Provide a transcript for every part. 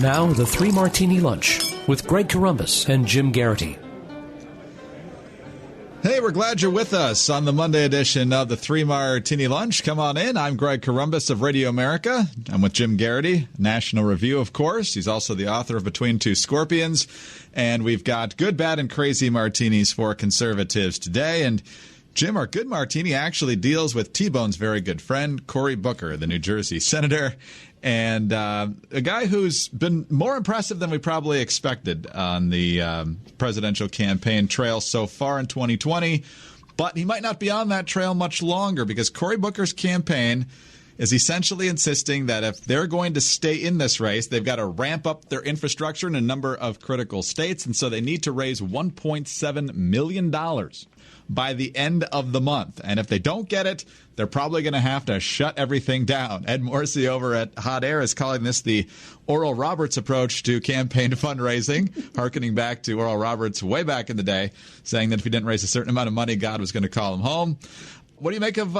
Now, the Three Martini Lunch with Greg Corombos and Jim Geraghty. Hey, we're glad you're with us on the Monday edition of the Three Martini Lunch. Come on in. I'm Greg Corombos of Radio America. I'm with Jim Geraghty, National Review, of course. He's also the author of Between Two Scorpions. And we've got good, bad, and crazy martinis for conservatives today. And Jim, our good martini actually deals with T-Bone's very good friend, Cory Booker, the New Jersey senator, and a guy who's been more impressive than we probably expected on the presidential campaign trail so far in 2020. But he might not be on that trail much longer because Cory Booker's campaign is essentially insisting that if they're going to stay in this race, they've got to ramp up their infrastructure in a number of critical states. And so they need to raise $1.7 million by the end of the month. And if they don't get it, they're probably going to have to shut everything down. Ed Morrissey over at Hot Air is calling this the Oral Roberts approach to campaign fundraising, hearkening back to Oral Roberts way back in the day, saying that if he didn't raise a certain amount of money, God was going to call him home. What do you make of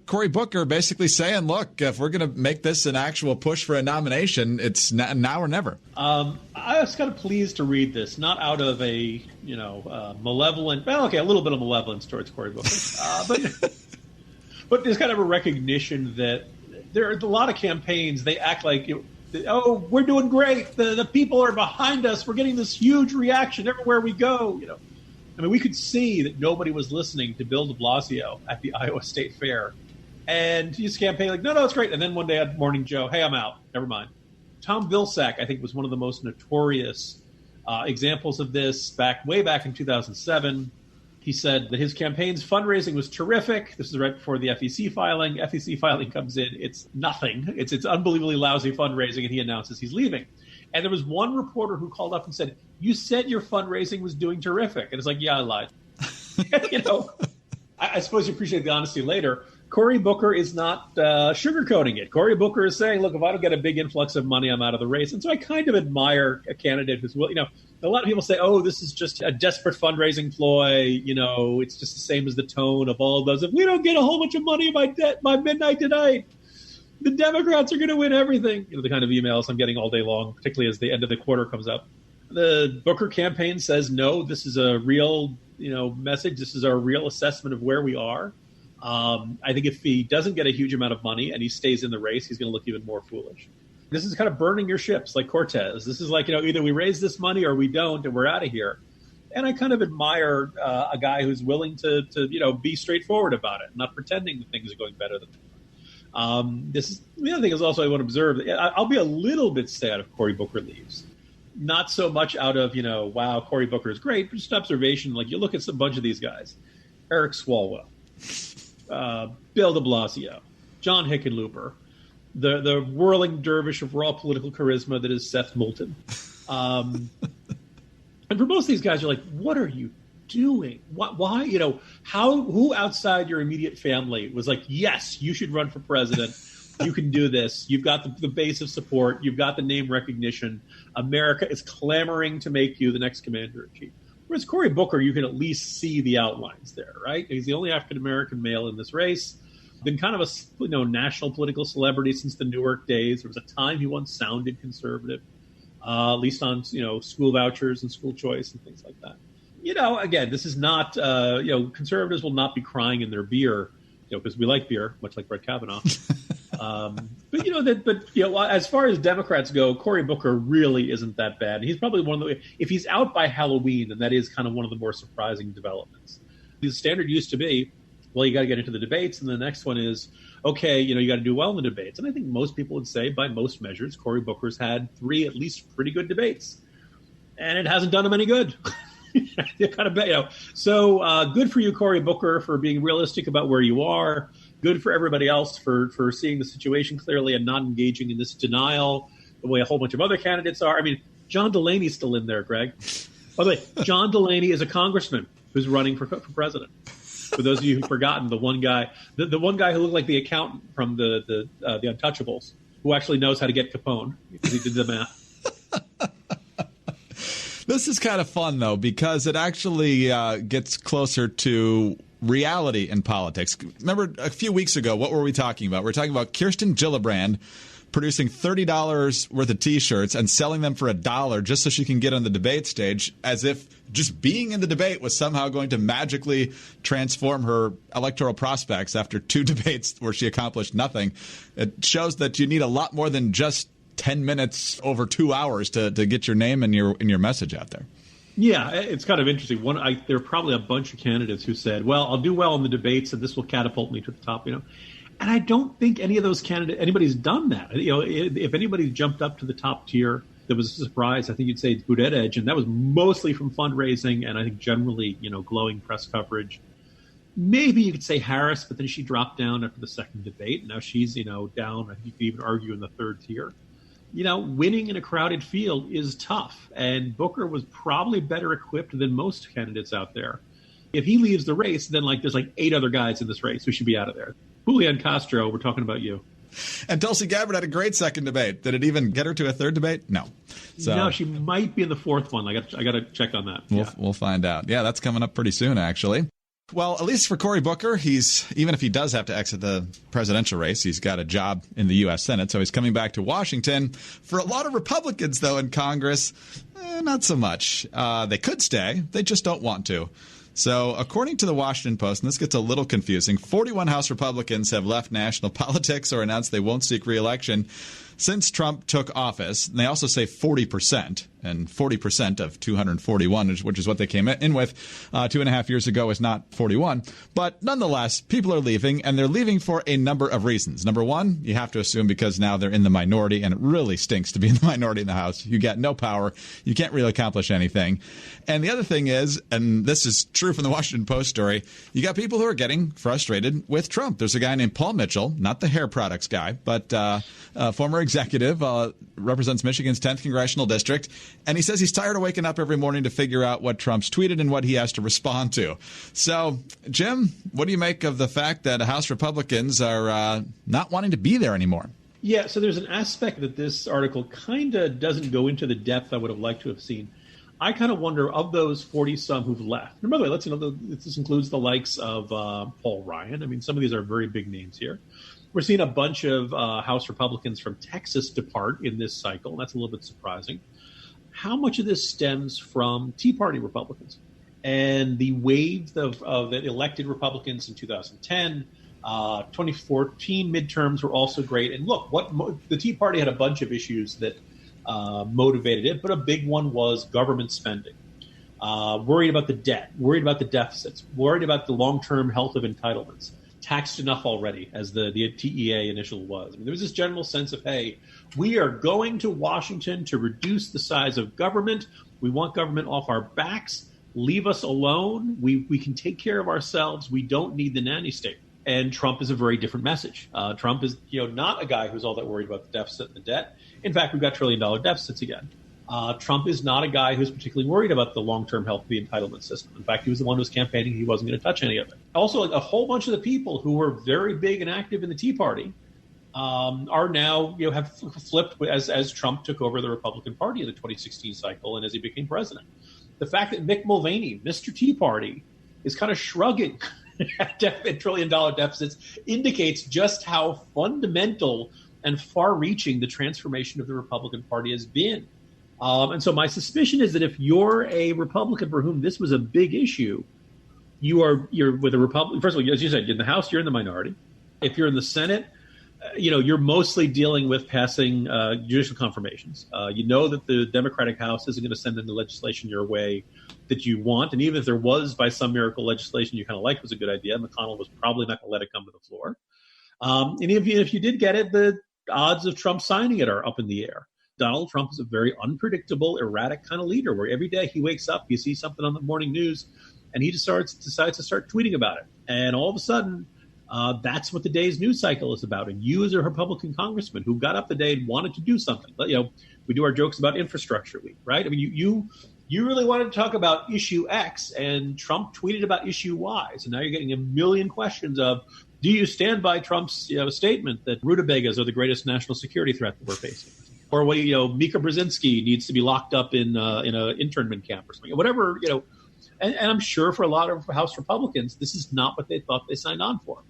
Cory Booker basically saying, look, if we're going to make this an actual push for a nomination, it's now or never? I was kind of pleased to read this, not out of a, malevolent, a little bit of malevolence towards Cory Booker, but there's kind of a recognition that there are a lot of campaigns, they act like, we're doing great, the people are behind us, we're getting this huge reaction everywhere we go, I mean, we could see that nobody was listening to Bill de Blasio at the Iowa State Fair. And his campaign, no, it's great. And then one day at Morning Joe, hey, I'm out. Never mind. Tom Vilsack, I think, was one of the most notorious examples of this way back in 2007. He said that his campaign's fundraising was terrific. This is right before the FEC filing. FEC filing comes in. It's nothing. It's unbelievably lousy fundraising, and he announces he's leaving. And there was one reporter who called up and said, you said your fundraising was doing terrific. And it's like, yeah, I lied. I suppose you appreciate the honesty later. Cory Booker is not sugarcoating it. Cory Booker is saying, look, if I don't get a big influx of money, I'm out of the race. And so I kind of admire a candidate who's, a lot of people say, oh, this is just a desperate fundraising ploy. It's just the same as the tone of all of those. If we don't get a whole bunch of money by midnight tonight, the Democrats are going to win everything. The kind of emails I'm getting all day long, particularly as the end of the quarter comes up. The Booker campaign says, no, this is a real, message. This is our real assessment of where we are. I think if he doesn't get a huge amount of money and he stays in the race, he's going to look even more foolish. This is kind of burning your ships like Cortez. This is like, either we raise this money or we don't, and we're out of here. And I kind of admire a guy who's willing to be straightforward about it, not pretending that things are going better than they are. This is the other thing is also I want to observe. I'll be a little bit sad if Cory Booker leaves. Not so much out of, wow, Cory Booker is great, but just observation. Like you look at a bunch of these guys, Eric Swalwell, Bill de Blasio, John Hickenlooper, the whirling dervish of raw political charisma that is Seth Moulton. And for most of these guys, you're like, what are you doing? Why? Who outside your immediate family was like, yes, you should run for president. You can do this. You've got the base of support. You've got the name recognition. America is clamoring to make you the next commander-in-chief. Whereas Cory Booker, you can at least see the outlines there, right? He's the only African-American male in this race. Been kind of a national political celebrity since the Newark days. There was a time he once sounded conservative, at least on school vouchers and school choice and things like that. Again, this is not conservatives will not be crying in their beer, because we like beer, much like Brett Kavanaugh. But as far as Democrats go, Cory Booker really isn't that bad. He's probably one of the, if he's out by Halloween, then that is kind of one of the more surprising developments. The standard used to be, well, you got to get into the debates, and the next one is, okay, you got to do well in the debates. And I think most people would say, by most measures, Cory Booker's had 3 at least pretty good debates, and it hasn't done him any good. So good for you, Cory Booker, for being realistic about where you are. Good for everybody else for seeing the situation clearly and not engaging in this denial the way a whole bunch of other candidates are. I mean, John Delaney's still in there, Greg. By the way, John Delaney is a congressman who's running for president. For those of you who've forgotten, the one guy who looked like the accountant from the Untouchables, who actually knows how to get Capone because he did the math. This is kind of fun, though, because it actually gets closer to reality in politics. Remember, a few weeks ago, what were we talking about? We were talking about Kirsten Gillibrand producing $30 worth of T-shirts and selling them for $1 just so she can get on the debate stage, as if just being in the debate was somehow going to magically transform her electoral prospects after 2 debates where she accomplished nothing. It shows that you need a lot more than just 10 minutes over 2 hours to get your name and your message out there. Yeah, it's kind of interesting. There are probably a bunch of candidates who said, well, I'll do well in the debates and this will catapult me to the top, And I don't think any of those candidates, anybody's done that. If anybody's jumped up to the top tier, that was a surprise. I think you'd say it's Buttigieg, and that was mostly from fundraising and I think generally, glowing press coverage. Maybe you could say Harris, but then she dropped down after the second debate. Now she's, down, I think you could even argue, in the third tier. Winning in a crowded field is tough, and Booker was probably better equipped than most candidates out there. If he leaves the race, then there's 8 other guys in this race who should be out of there. Julian Castro, we're talking about you. And Tulsi Gabbard had a great second debate. Did it even get her to a third debate? No. No, she might be in the fourth one. I got to check on that. We'll find out. Yeah, that's coming up pretty soon, actually. Well, at least for Cory Booker, even if he does have to exit the presidential race, he's got a job in the U.S. Senate, so he's coming back to Washington. For a lot of Republicans, though, in Congress, not so much. They could stay. They just don't want to. So according to the Washington Post, and this gets a little confusing, 41 House Republicans have left national politics or announced they won't seek re-election since Trump took office. And they also say 40%, and 40% of 241, which is what they came in with 2.5 years ago, is not 41. But nonetheless, people are leaving, and they're leaving for a number of reasons. Number one, you have to assume because now they're in the minority, and it really stinks to be in the minority in the House. You get no power. You can't really accomplish anything. And the other thing is, and this is true from the Washington Post story, you got people who are getting frustrated with Trump. There's a guy named Paul Mitchell, not the hair products guy, but former executive, represents Michigan's 10th congressional district, and he says he's tired of waking up every morning to figure out what Trump's tweeted and what he has to respond to. So, Jim, what do you make of the fact that House Republicans are not wanting to be there anymore? Yeah, so there's an aspect that this article kind of doesn't go into the depth I would have liked to have seen. I kind of wonder, of those 40-some who've left, and by the way, this includes the likes of Paul Ryan. I mean, some of these are very big names here. We're seeing a bunch of House Republicans from Texas depart in this cycle, and that's a little bit surprising. How much of this stems from Tea Party Republicans and the wave of elected Republicans in 2010, 2014 midterms were also great. And look, the Tea Party had a bunch of issues that motivated it, but a big one was government spending. Worried about the debt, worried about the deficits, worried about the long-term health of entitlements. Taxed enough already, as the TEA initial was. I mean, there was this general sense of, hey, we are going to Washington to reduce the size of government. We want government off our backs. Leave us alone. We can take care of ourselves. We don't need the nanny state. And Trump is a very different message. Trump is not a guy who's all that worried about the deficit and the debt. In fact, we've got $1 trillion deficits again. Trump is not a guy who's particularly worried about the long-term health of the entitlement system. In fact, he was the one who was campaigning. He wasn't going to touch any of it. Also, a whole bunch of the people who were very big and active in the Tea Party are now, have flipped as Trump took over the Republican Party in the 2016 cycle and as he became president. The fact that Mick Mulvaney, Mr. Tea Party, is kind of shrugging at $1 trillion deficits indicates just how fundamental and far-reaching the transformation of the Republican Party has been. And so my suspicion is that if you're a Republican for whom this was a big issue, you're with a Republican. First of all, as you said, in the House, you're in the minority. If you're in the Senate, you're mostly dealing with passing judicial confirmations. You know that the Democratic House isn't going to send in the legislation your way that you want. And even if there was, by some miracle, legislation you kind of liked was a good idea, McConnell was probably not going to let it come to the floor. And if you did get it, the odds of Trump signing it are up in the air. Donald Trump is a very unpredictable, erratic kind of leader where every day he wakes up, he sees something on the morning news, and he decides to start tweeting about it. And all of a sudden, that's what the day's news cycle is about. And you as a Republican congressman who got up the day and wanted to do something, we do our jokes about infrastructure week, right? I mean, you really wanted to talk about issue X, and Trump tweeted about issue Y. So now you're getting a million questions of, do you stand by Trump's statement that rutabagas are the greatest national security threat that we're facing? Or Mika Brzezinski needs to be locked up in an internment camp or something, whatever, and I'm sure for a lot of House Republicans, this is not what they thought they signed on for.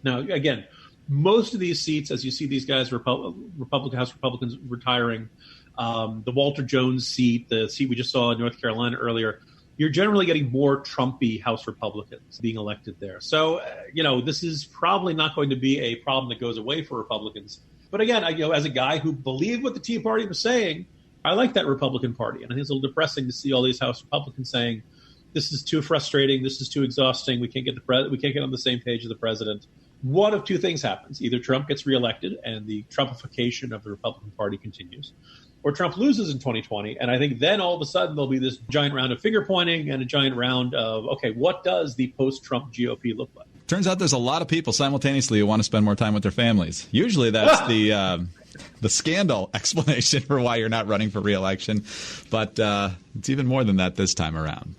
Now, again, most of these seats, as you see these guys, House Republicans retiring, the Walter Jones seat, the seat we just saw in North Carolina earlier, you're generally getting more Trumpy House Republicans being elected there. So, this is probably not going to be a problem that goes away for Republicans. But again, as a guy who believed what the Tea Party was saying, I like that Republican Party. And I think it's a little depressing to see all these House Republicans saying, this is too frustrating, this is too exhausting, we can't get on the same page as the president. One of two things happens. Either Trump gets reelected and the Trumpification of the Republican Party continues, or Trump loses in 2020. And I think then all of a sudden there'll be this giant round of finger pointing and a giant round of, okay, what does the post-Trump GOP look like? Turns out there's a lot of people simultaneously who want to spend more time with their families. Usually that's the scandal explanation for why you're not running for reelection. But it's even more than that this time around.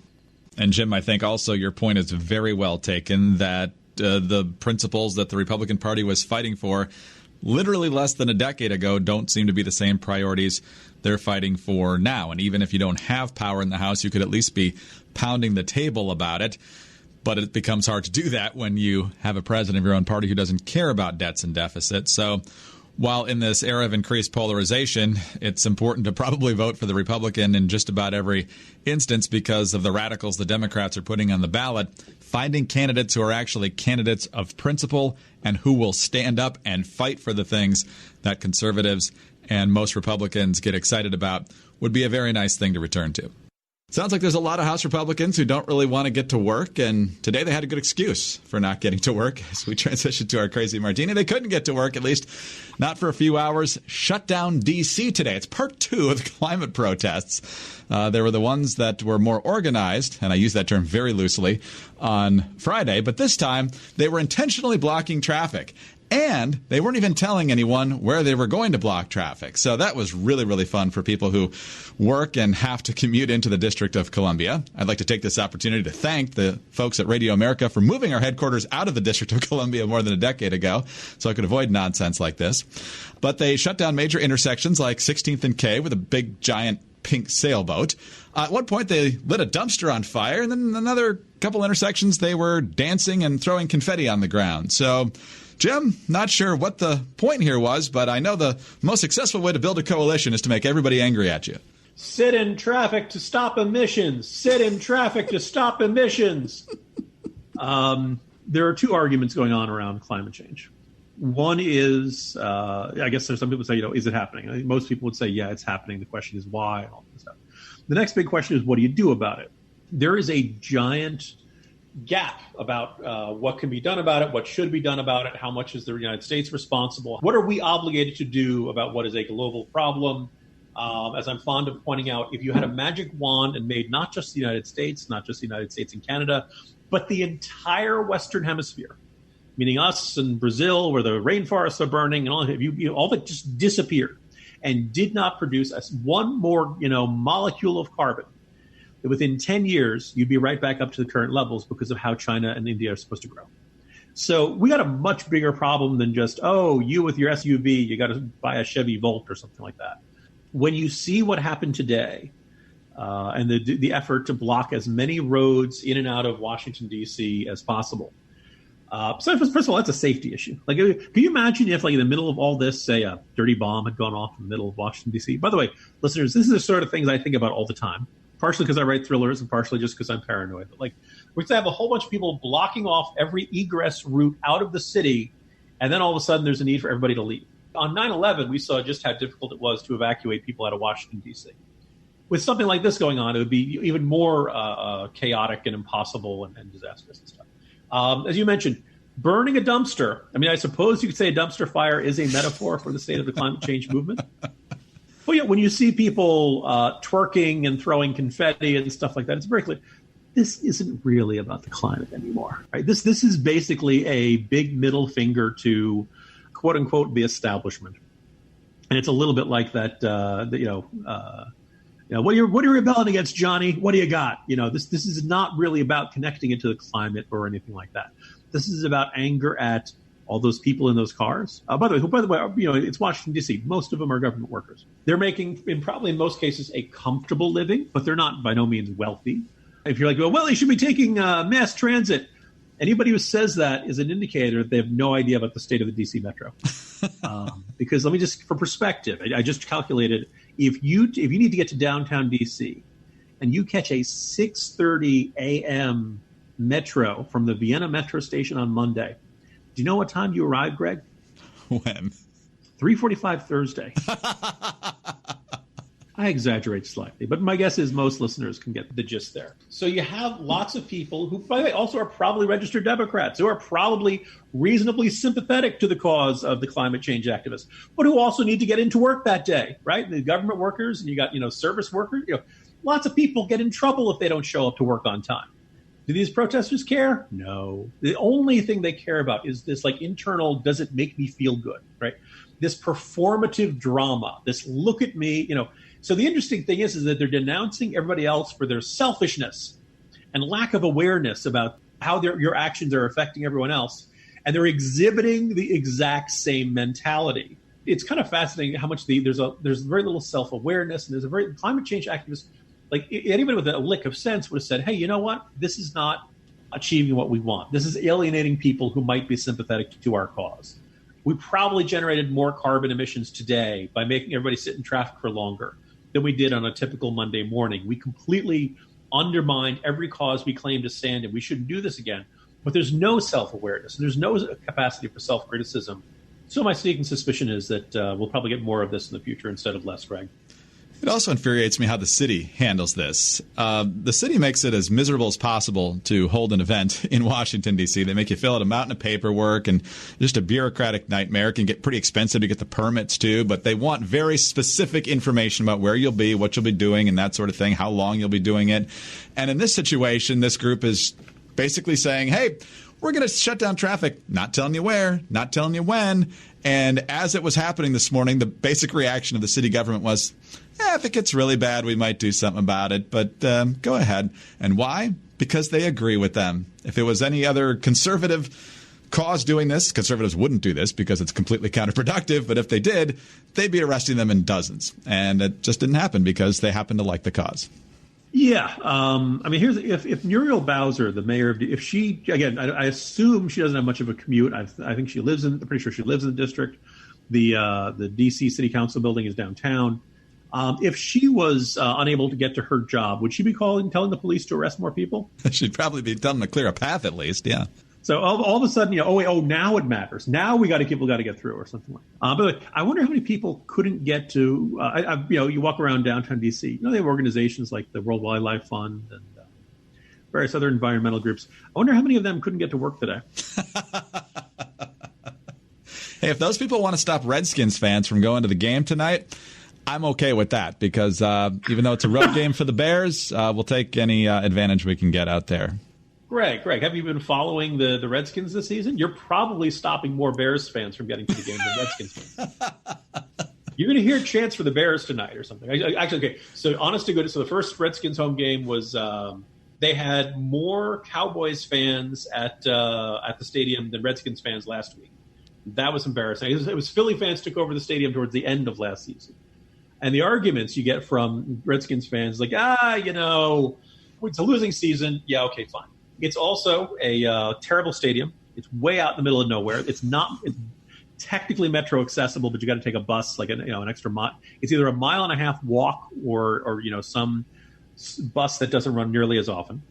And Jim, I think also your point is very well taken that the principles that the Republican Party was fighting for literally less than a decade ago don't seem to be the same priorities they're fighting for now. And even if you don't have power in the House, you could at least be pounding the table about it. But it becomes hard to do that when you have a president of your own party who doesn't care about debts and deficits. So while in this era of increased polarization, it's important to probably vote for the Republican in just about every instance because of the radicals the Democrats are putting on the ballot. Finding candidates who are actually candidates of principle and who will stand up and fight for the things that conservatives and most Republicans get excited about would be a very nice thing to return to. Sounds like there's a lot of House Republicans who don't really want to get to work, and today they had a good excuse for not getting to work. As we transition to our crazy martini, they couldn't get to work, at least not for a few hours. Shut down D.C. today. It's part 2 of the climate protests. There were the ones that were more organized, and I use that term very loosely, on Friday, but this time they were intentionally blocking traffic. And they weren't even telling anyone where they were going to block traffic. So that was really, really fun for people who work and have to commute into the District of Columbia. I'd like to take this opportunity to thank the folks at Radio America for moving our headquarters out of the District of Columbia more than a decade ago so I could avoid nonsense like this. But they shut down major intersections like 16th and K with a big, giant pink sailboat. At one point, they lit a dumpster on fire, and then another couple intersections, they were dancing and throwing confetti on the ground. So, Jim, not sure what the point here was, but I know the most successful way to build a coalition is to make everybody angry at you. Sit in traffic to stop emissions. Sit in traffic to stop emissions. There are two arguments going on around climate change. One is, I guess there's some people say, is it happening? I think most people would say, yeah, it's happening. The question is why and all this stuff. The next big question is, what do you do about it? There is a giant gap about what can be done about it, what should be done about it, how much is the United States responsible, what are we obligated to do about what is a global problem. As I'm fond of pointing out, if you had a magic wand and made not just the United States, not just the United States and Canada, but the entire Western Hemisphere, meaning us and Brazil, where the rainforests are burning, and all that just disappeared and did not produce one more molecule of carbon, within 10 years, you'd be right back up to the current levels because of how China and India are supposed to grow. So we got a much bigger problem than just, you with your SUV, you got to buy a Chevy Volt or something like that. When you see what happened today and the effort to block as many roads in and out of Washington, D.C. as possible. So first of all, that's a safety issue. Like, can you imagine if, in the middle of all this, say a dirty bomb had gone off in the middle of Washington, D.C.? By the way, listeners, this is the sort of things I think about all the time. Partially because I write thrillers and partially just because I'm paranoid. But we're going to have a whole bunch of people blocking off every egress route out of the city, and then all of a sudden there's a need for everybody to leave. On 9/11, we saw just how difficult it was to evacuate people out of Washington, D.C. With something like this going on, it would be even more chaotic and impossible and disastrous and stuff. As you mentioned, burning a dumpster. I mean, I suppose you could say a dumpster fire is a metaphor for the state of the climate change movement. Well, yeah, when you see people twerking and throwing confetti and stuff like that, it's very clear this isn't really about the climate anymore. Right? This is basically a big middle finger to, quote unquote, the establishment, and it's a little bit like that. What are you rebelling against, Johnny? What do you got? This is not really about connecting it to the climate or anything like that. This is about anger at all those people in those cars. By the way, it's Washington, D.C. Most of them are government workers. They're making, probably in most cases, a comfortable living, but they're not by no means wealthy. If you're like, well, they should be taking mass transit. Anybody who says that is an indicator that they have no idea about the state of the D.C. Metro. Because let me just, for perspective, I just calculated, if you need to get to downtown D.C. and you catch a 6:30 a.m. Metro from the Vienna Metro station on Monday, do you know what time you arrive, Greg? When? 3:45 Thursday. I exaggerate slightly, but my guess is most listeners can get the gist there. So you have lots of people who, by the way, also are probably registered Democrats, who are probably reasonably sympathetic to the cause of the climate change activists, but who also need to get into work that day, right? The government workers, and you got, service workers. Lots of people get in trouble if they don't show up to work on time. Do these protesters care? No. The only thing they care about is this internal, does it make me feel good, right? This performative drama, this look at me, So the interesting thing is that they're denouncing everybody else for their selfishness and lack of awareness about how your actions are affecting everyone else. And they're exhibiting the exact same mentality. It's kind of fascinating how much there's very little self-awareness, and there's a very climate change activist, anybody with a lick of sense would have said, hey, you know what? This is not achieving what we want. This is alienating people who might be sympathetic to our cause. We probably generated more carbon emissions today by making everybody sit in traffic for longer than we did on a typical Monday morning. We completely undermined every cause we claim to stand in. We shouldn't do this again. But there's no self-awareness, and there's no capacity for self-criticism. So my sneaking suspicion is that we'll probably get more of this in the future instead of less, Greg. It also infuriates me how the city handles this. The city makes it as miserable as possible to hold an event in Washington, D.C. They make you fill out a mountain of paperwork, and just a bureaucratic nightmare. It can get pretty expensive to get the permits, too, but they want very specific information about where you'll be, what you'll be doing, and that sort of thing, how long you'll be doing it. And in this situation, this group is basically saying, hey, we're going to shut down traffic, not telling you where, not telling you when. And as it was happening this morning, the basic reaction of the city government was, if it gets really bad, we might do something about it, but go ahead. And why? Because they agree with them. If it was any other conservative cause doing this, conservatives wouldn't do this because it's completely counterproductive. But if they did, they'd be arresting them in dozens. And it just didn't happen because they happen to like the cause. Yeah. Here's if Muriel Bowser, the mayor of, if she, again, I assume she doesn't have much of a commute. I think I'm pretty sure she lives in the district. The D.C. City Council building is downtown. If she was unable to get to her job, would she be telling the police to arrest more people? She'd probably be telling them to clear a path at least, yeah. So all of a sudden, now it matters. Now people got to get through or something like that. By the way, I wonder how many people couldn't get to, you walk around downtown D.C., they have organizations like the World Wildlife Fund and various other environmental groups. I wonder how many of them couldn't get to work today. Hey, if those people want to stop Redskins fans from going to the game tonight, I'm okay with that because even though it's a road game for the Bears, we'll take any advantage we can get out there. Greg, have you been following the Redskins this season? You're probably stopping more Bears fans from getting to the game than Redskins fans. You're going to hear chants for the Bears tonight or something. Actually, okay, so honest to goodness, so the first Redskins home game was they had more Cowboys fans at the stadium than Redskins fans last week. That was embarrassing. It was Philly fans took over the stadium towards the end of last season. And the arguments you get from Redskins fans like, it's a losing season. Yeah, okay, fine. It's also a terrible stadium. It's way out in the middle of nowhere. It's technically metro accessible, but you got to take a bus, like an extra mile. It's either a mile and a half walk or some bus that doesn't run nearly as often.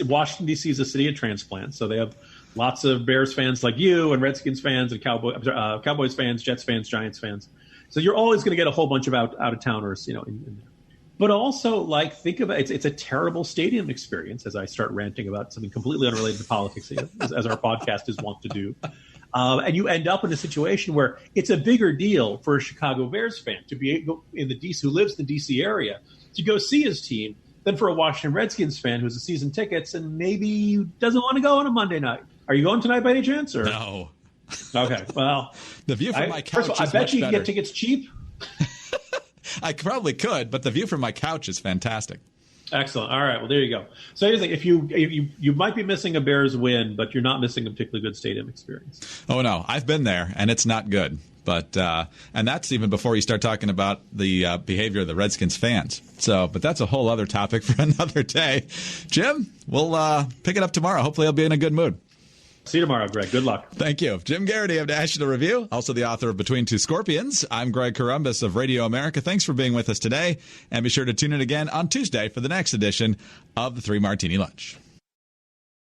Washington D.C. is a city of transplants, so they have lots of Bears fans like you and Redskins fans and Cowboys fans, Jets fans, Giants fans. So you're always going to get a whole bunch of out of towners, in there. But also, think of it, it's a terrible stadium experience. As I start ranting about something completely unrelated to politics, as our podcast is wont to do, and you end up in a situation where it's a bigger deal for a Chicago Bears fan to be who lives in the DC area to go see his team than for a Washington Redskins fan who has a season tickets and maybe doesn't want to go on a Monday night. Are you going tonight by any chance? Or? No. Okay, well, the view from my couch is much better. I bet you can get tickets cheap. I probably could, but the view from my couch is fantastic. Excellent. All right, well, there you go. So here's the thing. If you might be missing a Bears win, but you're not missing a particularly good stadium experience. Oh, no, I've been there, and it's not good. But and that's even before you start talking about the behavior of the Redskins fans. So, but that's a whole other topic for another day. Jim, we'll pick it up tomorrow. Hopefully I'll be in a good mood. See you tomorrow, Greg. Good luck. Thank you. Jim Geraghty of National Review, also the author of Between Two Scorpions. I'm Greg Corombos of Radio America. Thanks for being with us today. And be sure to tune in again on Tuesday for the next edition of the Three Martini Lunch.